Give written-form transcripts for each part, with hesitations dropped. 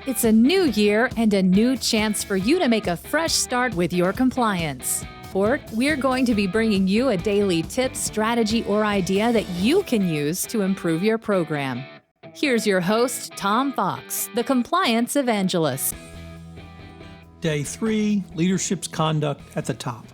It's a new year and a new chance for you to make a fresh start with your compliance. We're going to be bringing you a daily tip, strategy, or idea that you can use to improve your program. Here's your host, Tom Fox, the Compliance Evangelist. Day 3, Leadership's Conduct at the Top.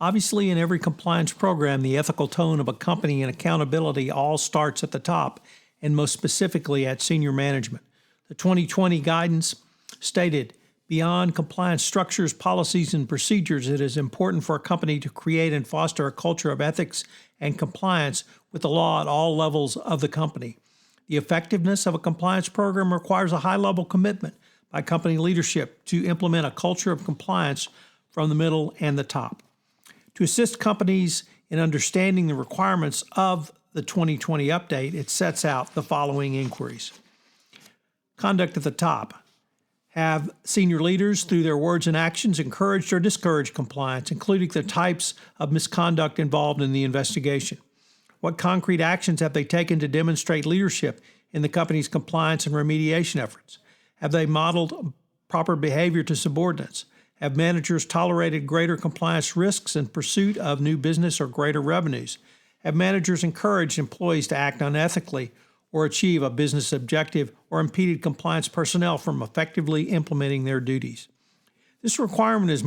Obviously, in every compliance program, the ethical tone of a company and accountability all starts at the top, and most specifically at senior management. The 2020 guidance stated, beyond compliance structures, policies, and procedures, it is important for a company to create and foster a culture of ethics and compliance with the law at all levels of the company. The effectiveness of a compliance program requires a high-level commitment by company leadership to implement a culture of compliance from the middle and the top. To assist companies in understanding the requirements of the 2020 update, it sets out the following inquiries. Conduct at the top. Have senior leaders, through their words and actions, encouraged or discouraged compliance, including the types of misconduct involved in the investigation? What concrete actions have they taken to demonstrate leadership in the company's compliance and remediation efforts? Have they modeled proper behavior to subordinates? Have managers tolerated greater compliance risks in pursuit of new business or greater revenues? Have managers encouraged employees to act unethically or achieve a business objective, or impeded compliance personnel from effectively implementing their duties? This requirement is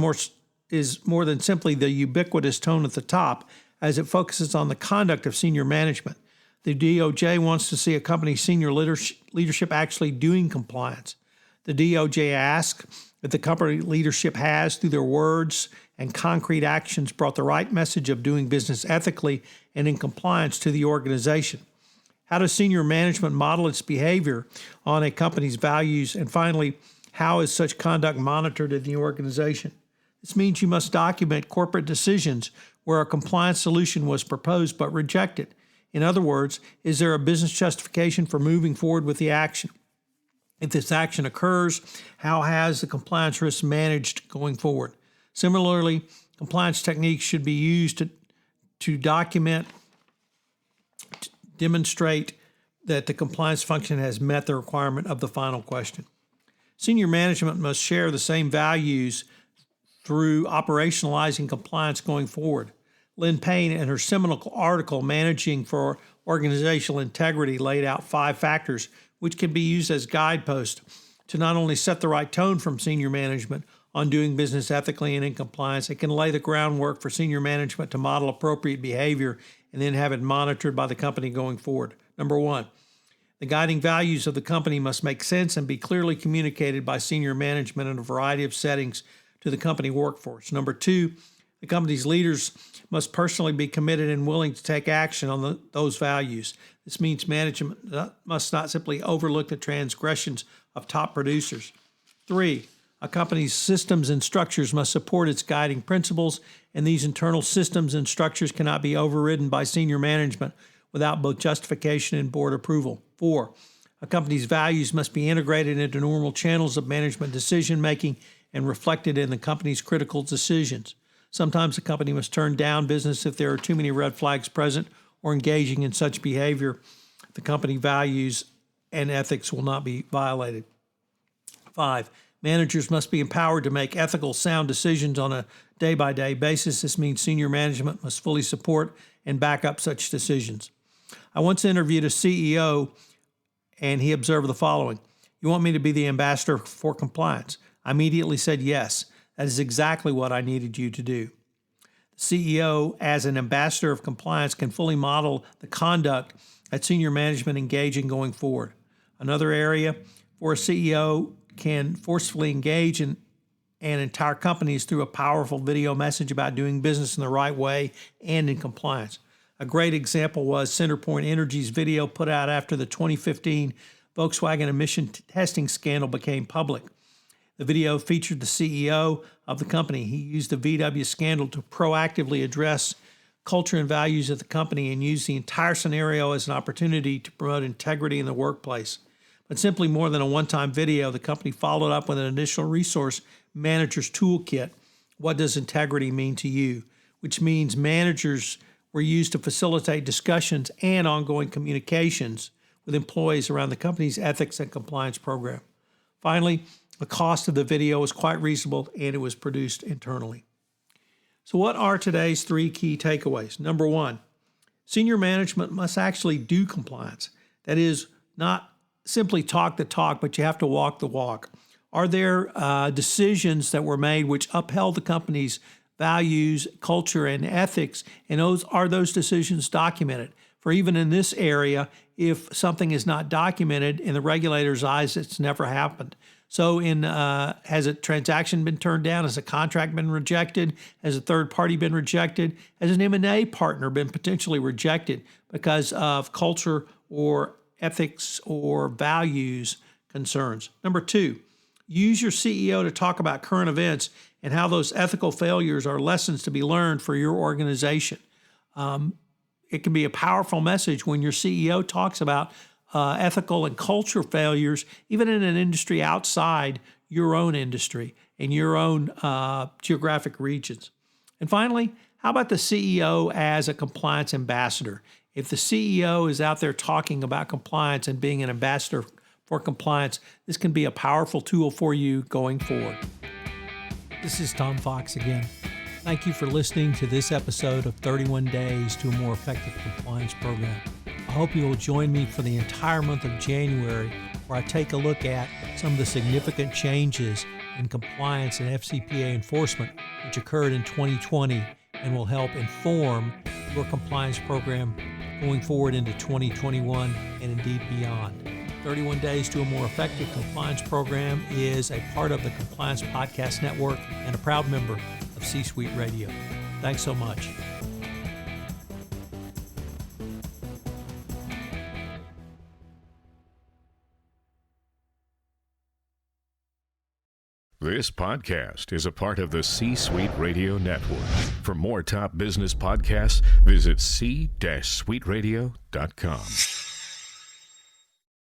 more than simply the ubiquitous tone at the top, as it focuses on the conduct of senior management. The DOJ wants to see a company's senior leadership actually doing compliance. The DOJ asks if the company leadership has, through their words and concrete actions, brought the right message of doing business ethically and in compliance to the organization. How does senior management model its behavior on a company's values? And finally, how is such conduct monitored in the organization? This means you must document corporate decisions where a compliance solution was proposed but rejected. In other words, is there a business justification for moving forward with the action? If this action occurs, how has the compliance risk managed going forward? Similarly, compliance techniques should be used to document, demonstrate that the compliance function has met the requirement of the final question. Senior management must share the same values through operationalizing compliance going forward. Lynn Payne, in her seminal article, Managing for Organizational Integrity, laid out 5 factors which can be used as guideposts to not only set the right tone from senior management on doing business ethically and in compliance, it can lay the groundwork for senior management to model appropriate behavior and then have it monitored by the company going forward. Number 1, the guiding values of the company must make sense and be clearly communicated by senior management in a variety of settings to the company workforce. Number 2, the company's leaders must personally be committed and willing to take action on those values. This means management must not simply overlook the transgressions of top producers. 3, a company's systems and structures must support its guiding principles, and these internal systems and structures cannot be overridden by senior management without both justification and board approval. 4, a company's values must be integrated into normal channels of management decision-making and reflected in the company's critical decisions. Sometimes the company must turn down business if there are too many red flags present or engaging in such behavior. The company values and ethics will not be violated. 5, managers must be empowered to make ethical, sound decisions on a day-by-day basis. This means senior management must fully support and back up such decisions. I once interviewed a CEO, and he observed the following: "You want me to be the ambassador for compliance?" I immediately said yes. That is exactly what I needed you to do. The CEO, as an ambassador of compliance, can fully model the conduct that senior management engage in going forward. Another area for a CEO can forcefully engage in an entire company is through a powerful video message about doing business in the right way and in compliance. A great example was Centerpoint Energy's video put out after the 2015 Volkswagen emission testing scandal became public. The video featured the CEO of the company. He used the VW scandal to proactively address culture and values of the company and used the entire scenario as an opportunity to promote integrity in the workplace. But simply more than a one-time video, the company followed up with an initial resource manager's toolkit. What does integrity mean to you? Which means managers were used to facilitate discussions and ongoing communications with employees around the company's ethics and compliance program. Finally, the cost of the video was quite reasonable and it was produced internally. So what are today's 3 key takeaways? Number 1, senior management must actually do compliance. That is, not simply talk the talk, but you have to walk the walk. Are there decisions that were made which upheld the company's values, culture, and ethics, and are those decisions documented? For even in this area, if something is not documented, in the regulator's eyes, it's never happened. So has a transaction been turned down? Has a contract been rejected? Has a third party been rejected? Has an M&A partner been potentially rejected because of culture or ethics or values concerns? Number 2, use your CEO to talk about current events and how those ethical failures are lessons to be learned for your organization. It can be a powerful message when your CEO talks about ethical and culture failures, even in an industry outside your own industry and your own geographic regions. And finally, how about the CEO as a compliance ambassador? If the CEO is out there talking about compliance and being an ambassador for compliance, this can be a powerful tool for you going forward. This is Tom Fox again. Thank you for listening to this episode of 31 Days to a More Effective Compliance Program. I hope you will join me for the entire month of January, where I take a look at some of the significant changes in compliance and FCPA enforcement which occurred in 2020 and will help inform your compliance program going forward into 2021 and indeed beyond. 31 Days to a More Effective Compliance Program is a part of the Compliance Podcast Network and a proud member of C-Suite Radio. Thanks so much. This podcast is a part of the C-Suite Radio Network. For more top business podcasts, visit c-suiteradio.com.